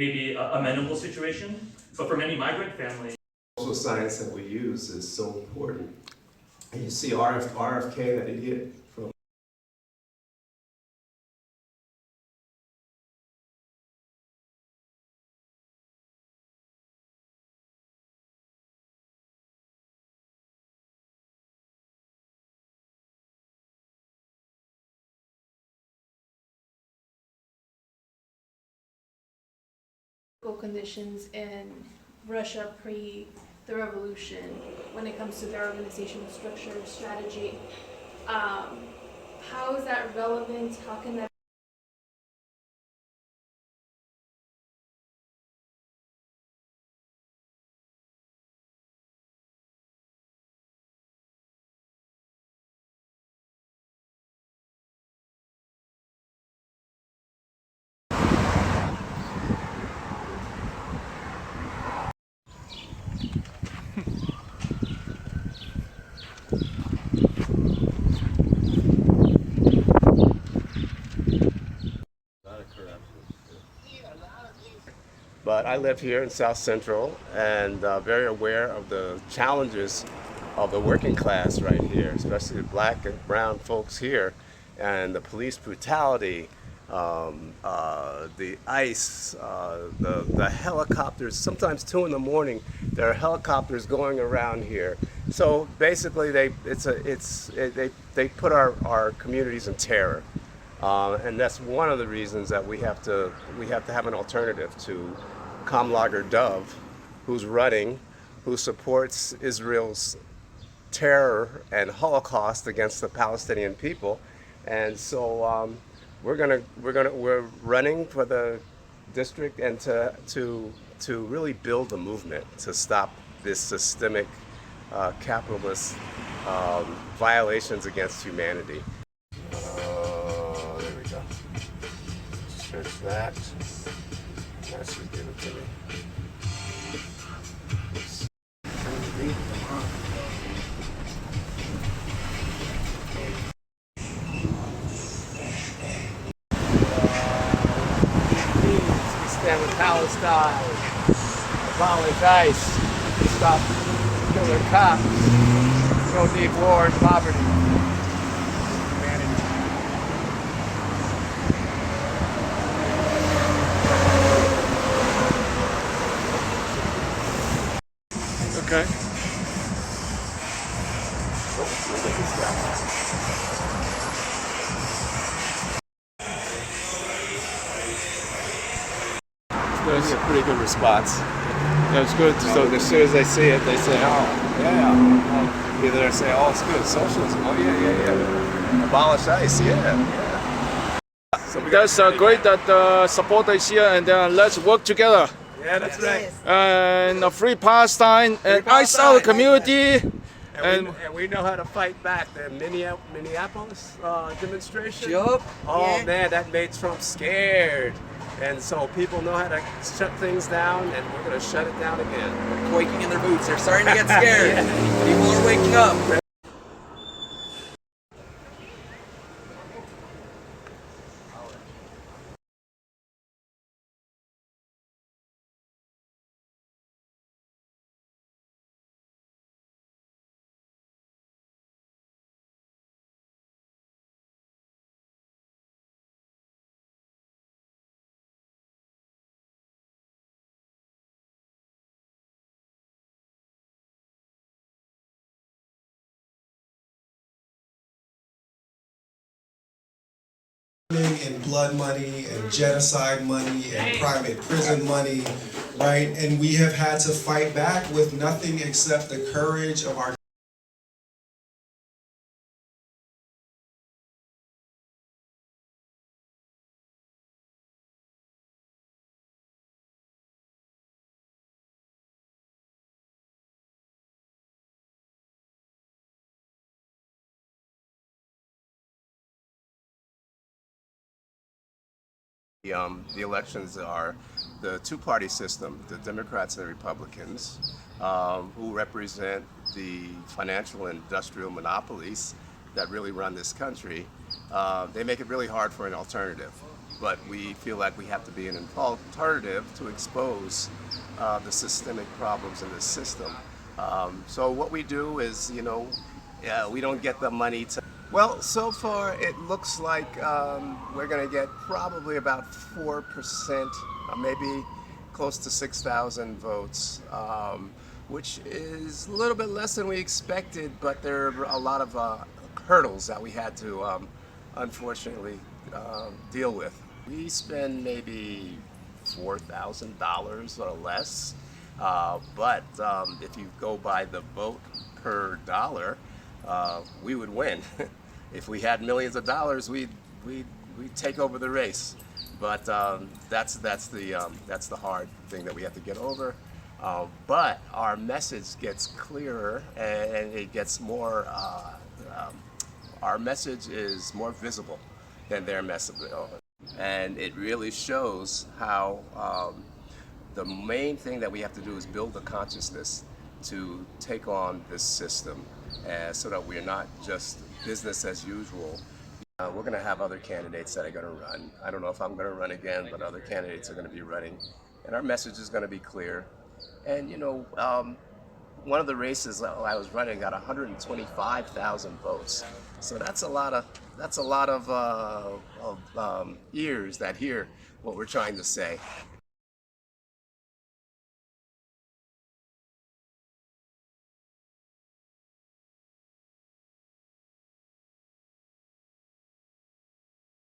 maybe amenable situation. But for many migrant families, social science that we use is so important. And you see RFK, that idiot from conditions in Russia pre the revolution when it comes to their organizational structure strategy. How is that relevant? How can that But I live here in South Central and very aware of the challenges of the working class right here, especially the black and brown folks here, and the police brutality, the ICE, the helicopters. Sometimes 2 in the morning, there are helicopters going around here. So basically, they put our communities in terror. And that's one of the reasons that we have to have an alternative to Kamlager Dove, who's running, who supports Israel's terror and Holocaust against the Palestinian people. And so we're running for the district and to really build a movement to stop this systemic capitalist violations against humanity. There we go. Search that. That should give it to me. We stand with Palestine. Abolish ICE. Stop killer cops. We don't need war and poverty. Okay. That's a pretty good response. That's good. So as soon as they see it, they say, oh, yeah. Either they say, oh, it's good. Socialism. Oh, yeah. Abolish ICE. Yeah. So That's great that support is here, and let's work together. Yeah, that's right. And a free Palestine and ICE our community. And we know how to fight back. The Minneapolis demonstration. Yup. Oh Yeah. man, that made Trump scared. And so people know how to shut things down, and we're going to shut it down again. Quaking in their boots. They're starting to get scared. People are waking up. And blood money and genocide money and private prison money, right? And we have had to fight back with nothing except the courage of our The elections are the two-party system, the Democrats and the Republicans, who represent the financial and industrial monopolies that really run this country. They make it really hard for an alternative. but we feel like we have to be an alternative to expose the systemic problems in the system. So what we do is, we don't get the money to. Well, so far it looks like we're going to get probably about 4%, maybe close to 6,000 votes, which is a little bit less than we expected, but there are a lot of hurdles that we had to unfortunately deal with. We spend maybe $4,000 or less, but if you go by the vote per dollar, we would win. If we had millions of dollars, we'd take over the race. But that's the hard thing that we have to get over. But our message gets clearer and it gets more. Our message is more visible than their message, and it really shows how the main thing that we have to do is build the consciousness to take on this system, so that we're not just business as usual. We're going to have other candidates that are going to run. I don't know if I'm going to run again, but other candidates are going to be running, and our message is going to be clear. And one of the races I was running got 125,000 votes, so that's a lot of ears that hear what we're trying to say.